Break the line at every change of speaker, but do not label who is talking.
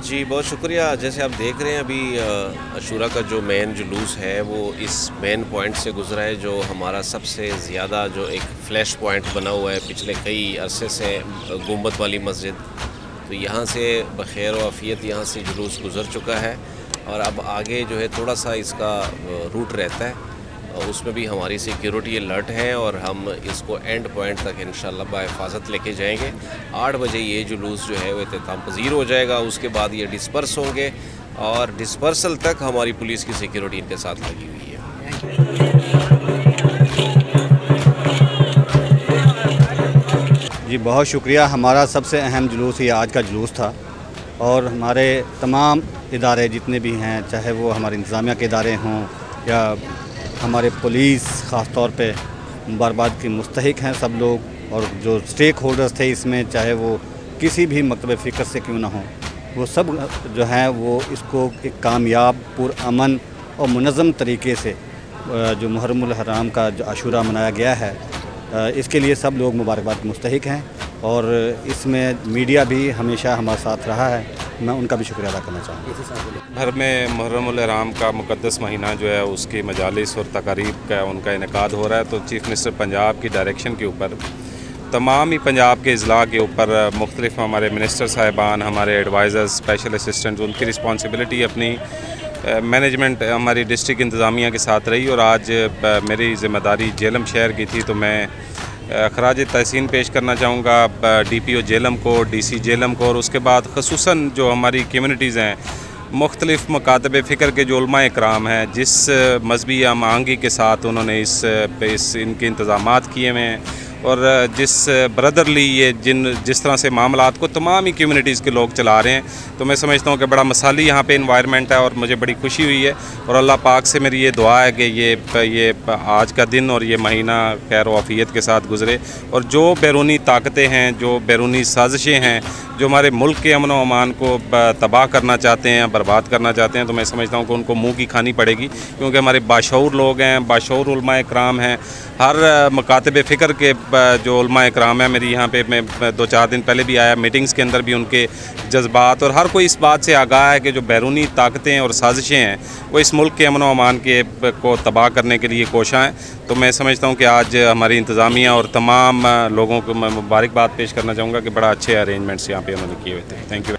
जी, बहुत शुक्रिया। जैसे आप देख रहे हैं अभी अशूरा का जो मेन जुलूस है वो इस मेन पॉइंट से गुज़रा है, जो हमारा सबसे ज़्यादा जो एक फ्लैश पॉइंट बना हुआ है पिछले कई अरसे से, गुंबद वाली मस्जिद। तो यहाँ से बख़ैर व आफ़ियत यहाँ से जुलूस गुज़र चुका है और अब आगे जो है थोड़ा सा इसका रूट रहता है, उसमें भी हमारी सिक्योरिटी अलर्ट है और हम इसको एंड पॉइंट तक इंशाअल्लाह बाहिफ़ाज़त लेके जाएंगे। 8 बजे ये जुलूस जो है वो इख्तिताम पज़ीर हो जाएगा। उसके बाद ये डिस्पर्स होंगे और डिस्पर्सल तक हमारी पुलिस की सिक्योरिटी इनके साथ लगी हुई है।
जी बहुत शुक्रिया। हमारा सबसे अहम जुलूस ये आज का जुलूस था और हमारे तमाम इदारे जितने भी हैं, चाहे वो हमारे इंतज़ामिया के इदारे हों या हमारे पुलिस, ख़ास तौर पे मुबारकबाद के मुस्तहिक हैं सब लोग, और जो स्टेक होल्डर्स थे इसमें, चाहे वो किसी भी मकतब फ़िक्र से क्यों ना हो, वो सब जो हैं वो इसको एक कामयाब, पुरअमन और मुनज़्ज़म तरीके से जो मुहर्रमुल हराम का जो आशूरा मनाया गया है, इसके लिए सब लोग मुबारकबाद के मुस्तहिक हैं। और इसमें मीडिया भी हमेशा हमारे साथ रहा है, मैं उनका भी शुक्रिया अदा करना चाहूँगा।
घर में मुहर्रमुल हराम का मुक़द्दस महीना जो है उसकी मजालिस और तकारीब का उनका इनेकाद हो रहा है, तो चीफ़ मिनिस्टर पंजाब की डायरेक्शन के ऊपर तमाम ही पंजाब के अज़ला के ऊपर मुख्तलिफ हमारे मिनिस्टर साहिबान, हमारे एडवाइज़र्स, स्पेशल असिस्टेंट, उनकी रिस्पॉन्सिबिलिटी अपनी मैनेजमेंट हमारी डिस्ट्रिक्ट इंतज़ामिया के साथ रही। और आज मेरी ज़िम्मेदारी जेलम शहर की थी, तो मैं खराज तहसीन पेश करना चाहूँगा DPO जेलम को, DC जेलम को, और उसके बाद ख़ुसूसन जो हमारी कम्यूनिटीज़ हैं, मुख्तलिफ़ मकातब फ़िक्र के जो उलमा इकराम हैं, जिस मजहबी आमांगी के साथ उन्होंने इस इनके इंतज़ामात किए हुए हैं और जिस ब्रदरली ये जिस तरह से मामलात को तमाम ही कम्यूनिटीज़ के लोग चला रहे हैं, तो मैं समझता हूँ कि बड़ा मसाली यहाँ पे इन्वायरमेंट है और मुझे बड़ी खुशी हुई है। और अल्लाह पाक से मेरी ये दुआ है कि ये आज का दिन और ये महीना खैर व आफ़ियत के साथ गुज़रे, और जो बैरूनी ताकतें हैं, जो बैरूनी साजिशें हैं, जो हमारे मुल्क के अमन व अमान को तबाह करना चाहते हैं, बर्बाद करना चाहते हैं, तो मैं समझता हूँ कि उनको मुँह की खानी पड़ेगी, क्योंकि हमारे बाशऊर लोग हैं, बाशऊर उलमा इकराम हैं। हर मकातब फ़िक्र के जो उलमा इकराम है, मेरी यहाँ पे मैं 2-4 दिन पहले भी आया, मीटिंग्स के अंदर भी उनके जज्बात, और हर कोई इस बात से आगाह है कि जो बैरूनी ताकतें और साजिशें हैं वो इस मुल्क के अमन व अमान के को तबाह करने के लिए कोशां हैं। तो मैं समझता हूँ कि आज हमारी इंतज़ामिया और तमाम लोगों को मैं मुबारकबाद पेश करना चाहूँगा कि बड़ा अच्छे अरेंजमेंट्स यहाँ पे उन्होंने किए हुए थे। Thank you.